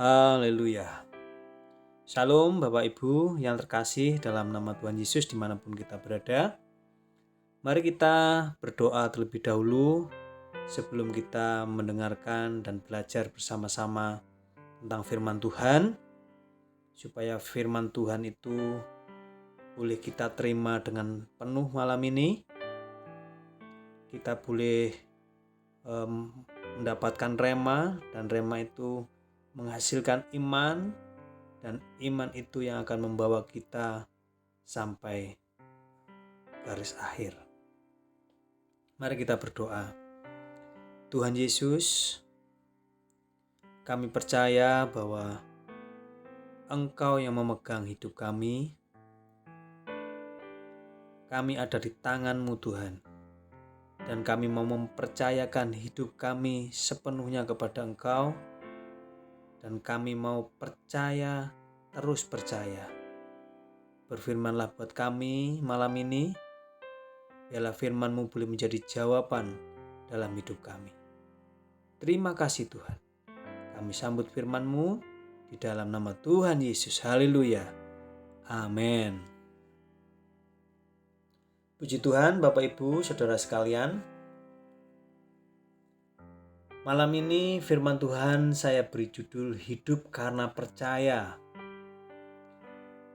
Haleluya. Shalom Bapak Ibu yang terkasih dalam nama Tuhan Yesus dimanapun kita berada. Mari kita berdoa terlebih dahulu sebelum kita mendengarkan dan belajar bersama-sama tentang firman Tuhan. Supaya firman Tuhan itu boleh kita terima dengan penuh malam ini. Kita boleh mendapatkan rema, dan rema itu menghasilkan iman, dan iman itu yang akan membawa kita sampai garis akhir. Mari kita berdoa. Tuhan Yesus, kami percaya bahwa Engkau yang memegang hidup kami. Kami ada di tangan-Mu Tuhan. Dan kami mau mempercayakan hidup kami sepenuhnya kepada Engkau. Dan kami mau percaya, terus percaya. Berfirmanlah buat kami malam ini. Biarlah firman-Mu boleh menjadi jawaban dalam hidup kami. Terima kasih Tuhan. Kami sambut firman-Mu di dalam nama Tuhan Yesus. Haleluya. Amin. Puji Tuhan Bapak Ibu Saudara sekalian. Malam ini firman Tuhan saya beri judul Hidup Karena Percaya.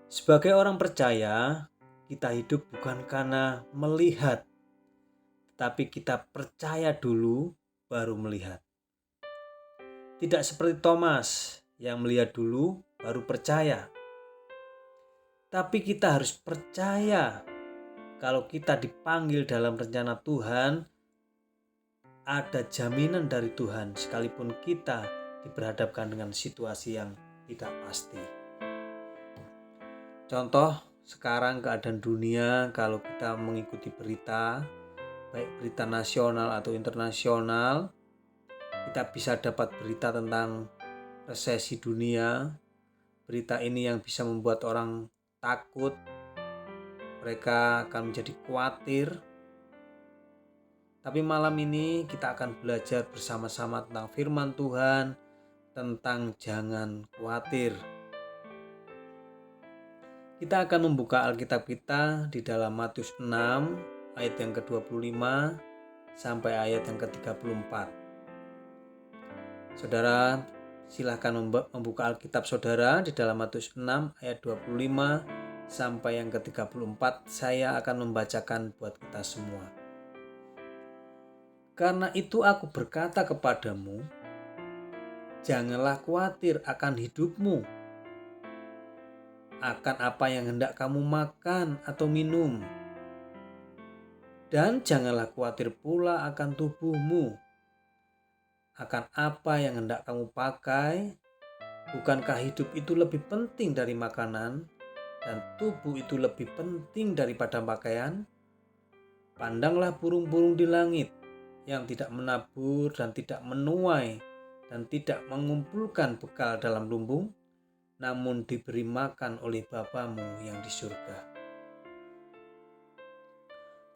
Sebagai orang percaya, kita hidup bukan karena melihat, tapi kita percaya dulu baru melihat. Tidak seperti Thomas yang melihat dulu baru percaya. Tapi kita harus percaya kalau kita dipanggil dalam rencana Tuhan, ada jaminan dari Tuhan sekalipun kita diperhadapkan dengan situasi yang tidak pasti. Contoh sekarang keadaan dunia, kalau kita mengikuti berita, baik berita nasional atau internasional, kita bisa dapat berita tentang resesi dunia. Berita ini yang bisa membuat orang takut, mereka akan menjadi khawatir. Tapi malam ini kita akan belajar bersama-sama tentang firman Tuhan, tentang jangan khawatir. Kita akan membuka Alkitab kita di dalam Matius 6 ayat yang ke-25 sampai ayat yang ke-34. Saudara, silakan membuka Alkitab saudara di dalam Matius 6 ayat 25 sampai yang ke-34. Saya akan membacakan buat kita semua. Karena itu aku berkata kepadamu, janganlah khawatir akan hidupmu, akan apa yang hendak kamu makan atau minum. Dan janganlah khawatir pula akan tubuhmu, akan apa yang hendak kamu pakai. Bukankah hidup itu lebih penting dari makanan, dan tubuh itu lebih penting daripada pakaian? Pandanglah burung-burung di langit, yang tidak menabur dan tidak menuai dan tidak mengumpulkan bekal dalam lumbung, namun diberi makan oleh Bapamu yang di surga.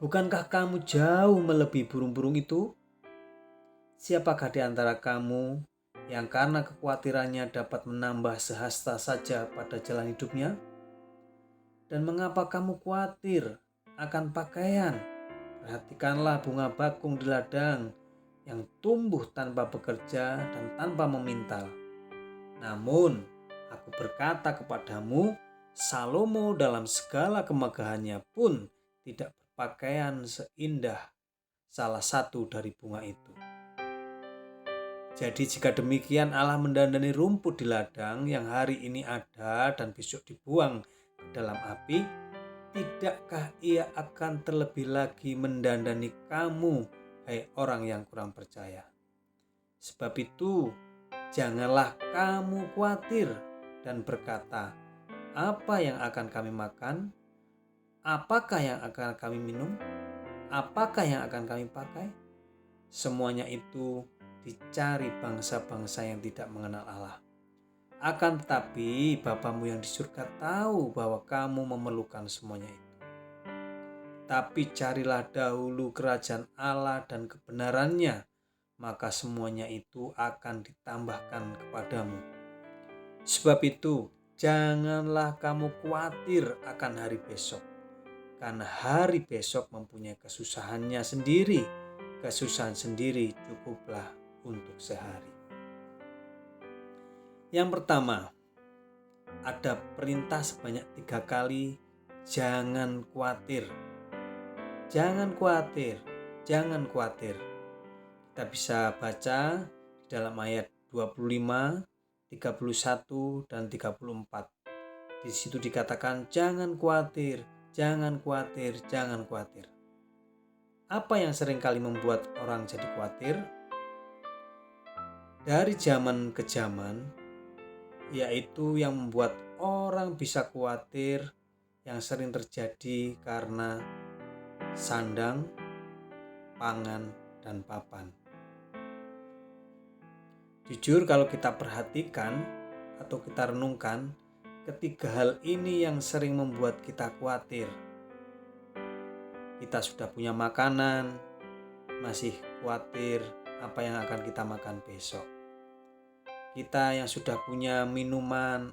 Bukankah kamu jauh melebihi burung-burung itu? Siapakah di antara kamu yang karena kekhawatirannya dapat menambah sehasta saja pada jalan hidupnya? Dan mengapa kamu khawatir akan pakaian? Perhatikanlah bunga bakung di ladang yang tumbuh tanpa bekerja dan tanpa memintal. Namun aku berkata kepadamu, Salomo dalam segala kemegahannya pun tidak berpakaian seindah salah satu dari bunga itu. Jadi jika demikian Allah mendandani rumput di ladang yang hari ini ada dan besok dibuang ke dalam api, tidakkah ia akan terlebih lagi mendandani kamu, hai orang yang kurang percaya? Sebab itu, janganlah kamu khawatir dan berkata, apa yang akan kami makan? Apakah yang akan kami minum? Apakah yang akan kami pakai? Semuanya itu dicari bangsa-bangsa yang tidak mengenal Allah. Akan tetapi Bapamu yang di surga tahu bahwa kamu memerlukan semuanya itu. Tapi carilah dahulu kerajaan Allah dan kebenarannya, maka semuanya itu akan ditambahkan kepadamu. Sebab itu, janganlah kamu khawatir akan hari besok, karena hari besok mempunyai kesusahannya sendiri. Kesusahan sendiri cukuplah untuk sehari. Yang pertama, ada perintah sebanyak 3 kali, jangan khawatir. Jangan khawatir, jangan khawatir. Kita bisa baca di dalam ayat 25, 31, dan 34. Di situ dikatakan jangan khawatir, jangan khawatir, jangan khawatir. Apa yang seringkali membuat orang jadi khawatir? Dari zaman ke zaman, yaitu yang membuat orang bisa khawatir yang sering terjadi karena sandang, pangan, dan papan. Jujur kalau kita perhatikan atau kita renungkan, ketiga hal ini yang sering membuat kita khawatir. Kita sudah punya makanan, masih khawatir apa yang akan kita makan besok. Kita yang sudah punya minuman,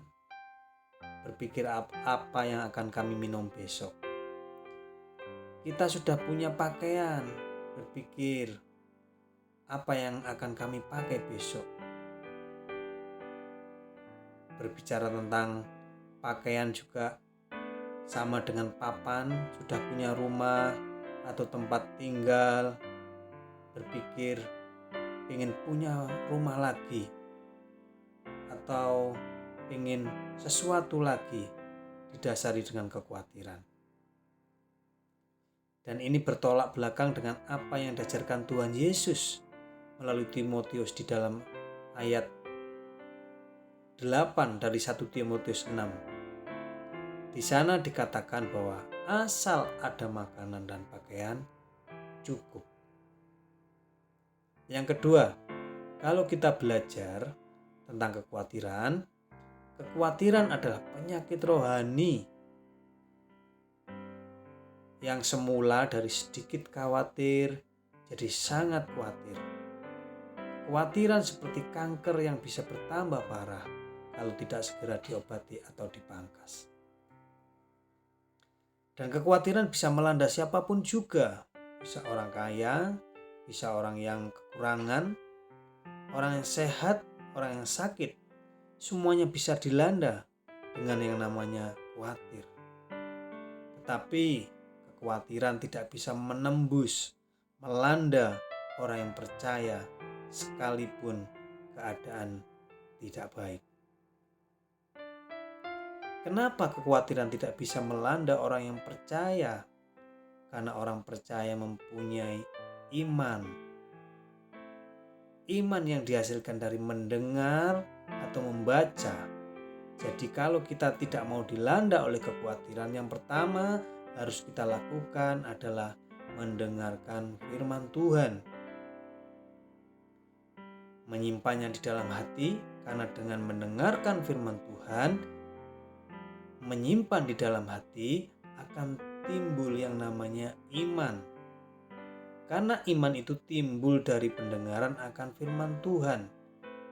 berpikir apa yang akan kami minum besok. Kita sudah punya pakaian, berpikir apa yang akan kami pakai besok. Berbicara tentang pakaian juga sama dengan papan, sudah punya rumah atau tempat tinggal, berpikir ingin punya rumah lagi atau ingin sesuatu lagi, didasari dengan kekhawatiran. Dan ini bertolak belakang dengan apa yang diajarkan Tuhan Yesus melalui Timotius di dalam ayat 8 dari 1 Timotius 6. Di sana dikatakan bahwa asal ada makanan dan pakaian cukup. Yang kedua, kalau kita belajar tentang kekhawatiran, kekhawatiran adalah penyakit rohani yang semula dari sedikit khawatir jadi sangat khawatir. Kekhawatiran seperti kanker yang bisa bertambah parah kalau tidak segera diobati atau dipangkas. Dan kekhawatiran bisa melanda siapapun juga, bisa orang kaya, bisa orang yang kekurangan, orang yang sehat, orang yang sakit. Semuanya bisa dilanda dengan yang namanya khawatir. Tetapi kekhawatiran tidak bisa menembus, melanda orang yang percaya sekalipun keadaan tidak baik. Kenapa kekhawatiran tidak bisa melanda orang yang percaya? Karena orang percaya mempunyai iman. Iman yang dihasilkan dari mendengar atau membaca. Jadi kalau kita tidak mau dilanda oleh kekhawatiran, yang pertama harus kita lakukan adalah mendengarkan firman Tuhan. Menyimpannya di dalam hati, karena dengan mendengarkan firman Tuhan, menyimpan di dalam hati, akan timbul yang namanya iman. Karena iman itu timbul dari pendengaran akan firman Tuhan.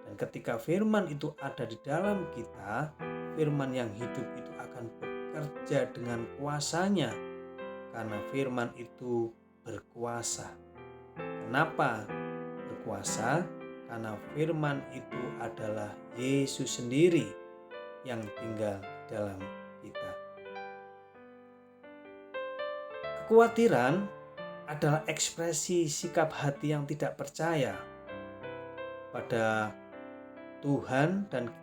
Dan ketika firman itu ada di dalam kita, firman yang hidup itu akan bekerja dengan kuasanya. Karena firman itu berkuasa. Kenapa berkuasa? Karena firman itu adalah Yesus sendiri yang tinggal di dalam kita. Kekhawatiran adalah ekspresi sikap hati yang tidak percaya pada Tuhan, dan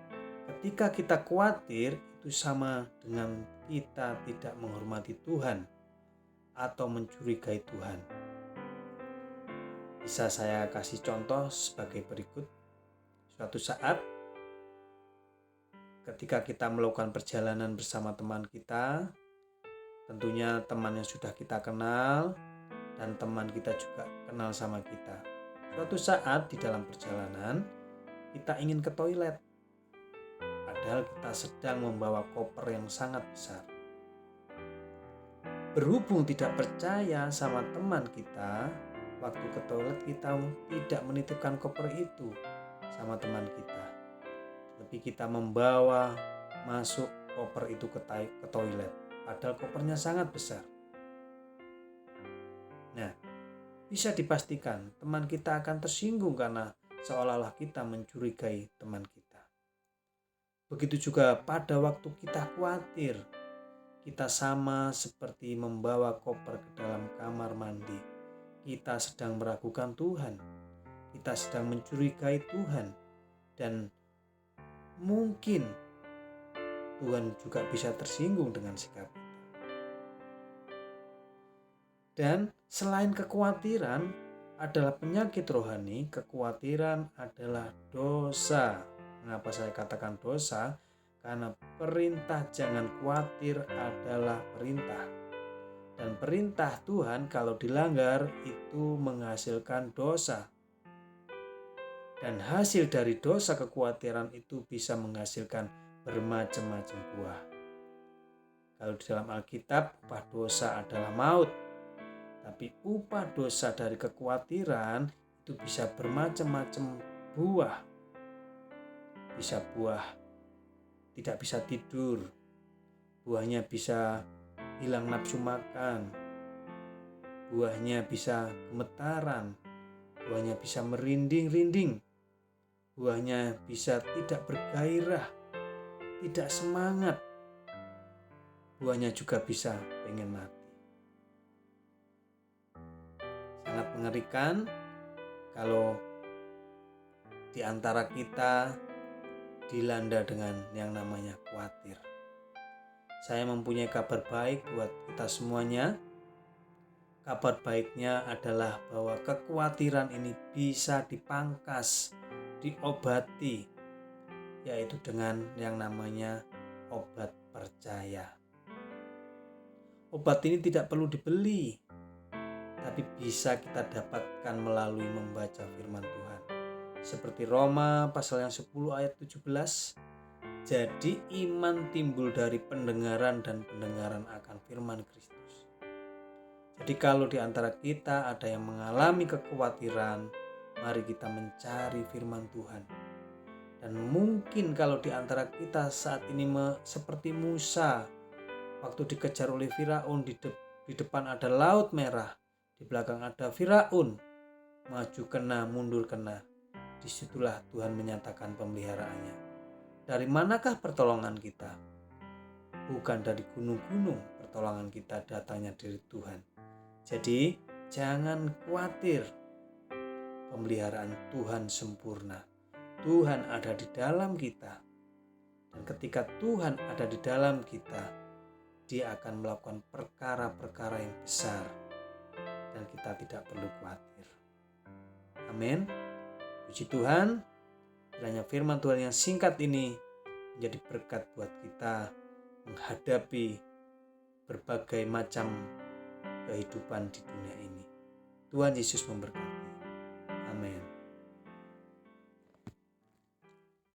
ketika kita khawatir itu sama dengan kita tidak menghormati Tuhan atau mencurigai Tuhan. Bisa saya kasih contoh sebagai berikut. Suatu saat ketika kita melakukan perjalanan bersama teman kita, tentunya teman yang sudah kita kenal dan teman kita juga kenal sama kita. Suatu saat di dalam perjalanan kita ingin ke toilet, padahal kita sedang membawa koper yang sangat besar. Berhubung tidak percaya sama teman kita, waktu ke toilet kita tidak menitipkan koper itu sama teman kita. Tapi kita membawa masuk koper itu ke toilet, padahal kopernya sangat besar. Nah, bisa dipastikan teman kita akan tersinggung karena seolah-olah kita mencurigai teman kita. Begitu juga pada waktu kita khawatir, kita sama seperti membawa koper ke dalam kamar mandi. Kita sedang meragukan Tuhan, kita sedang mencurigai Tuhan, dan mungkin Tuhan juga bisa tersinggung dengan sikap kita. Dan selain kekhawatiran adalah penyakit rohani, kekhawatiran adalah dosa. Mengapa saya katakan dosa? Karena perintah jangan khawatir adalah perintah. Dan perintah Tuhan kalau dilanggar itu menghasilkan dosa. Dan hasil dari dosa kekhawatiran itu bisa menghasilkan bermacam-macam buah. Kalau di dalam Alkitab, upah dosa adalah maut. Tapi upah dosa dari kekhawatiran itu bisa bermacam-macam buah. Bisa buah tidak bisa tidur, buahnya bisa hilang nafsu makan, buahnya bisa gemetaran, buahnya bisa merinding-rinding, buahnya bisa tidak bergairah, tidak semangat, buahnya juga bisa pengen mati. Sangat mengerikan kalau di antara kita dilanda dengan yang namanya khawatir. Saya mempunyai kabar baik buat kita semuanya. Kabar baiknya adalah bahwa kekhawatiran ini bisa dipangkas, diobati, yaitu dengan yang namanya obat percaya. Obat ini tidak perlu dibeli, tapi bisa kita dapatkan melalui membaca firman Tuhan. Seperti Roma pasal yang 10 ayat 17. Jadi iman timbul dari pendengaran dan pendengaran akan firman Kristus. Jadi kalau di antara kita ada yang mengalami kekhawatiran, mari kita mencari firman Tuhan. Dan mungkin kalau di antara kita saat ini seperti Musa, waktu dikejar oleh Firaun, di depan ada laut merah, di belakang ada Firaun, maju kena, mundur kena. Disitulah Tuhan menyatakan pemeliharaannya. Dari manakah pertolongan kita? Bukan dari gunung-gunung, pertolongan kita datangnya dari Tuhan. Jadi jangan khawatir, pemeliharaan Tuhan sempurna. Tuhan ada di dalam kita. Dan ketika Tuhan ada di dalam kita, Dia akan melakukan perkara-perkara yang besar. Dan kita tidak perlu khawatir. Amin. Puji Tuhan, kiranya firman Tuhan yang singkat ini menjadi berkat buat kita menghadapi berbagai macam kehidupan di dunia ini. Tuhan Yesus memberkati. Amin.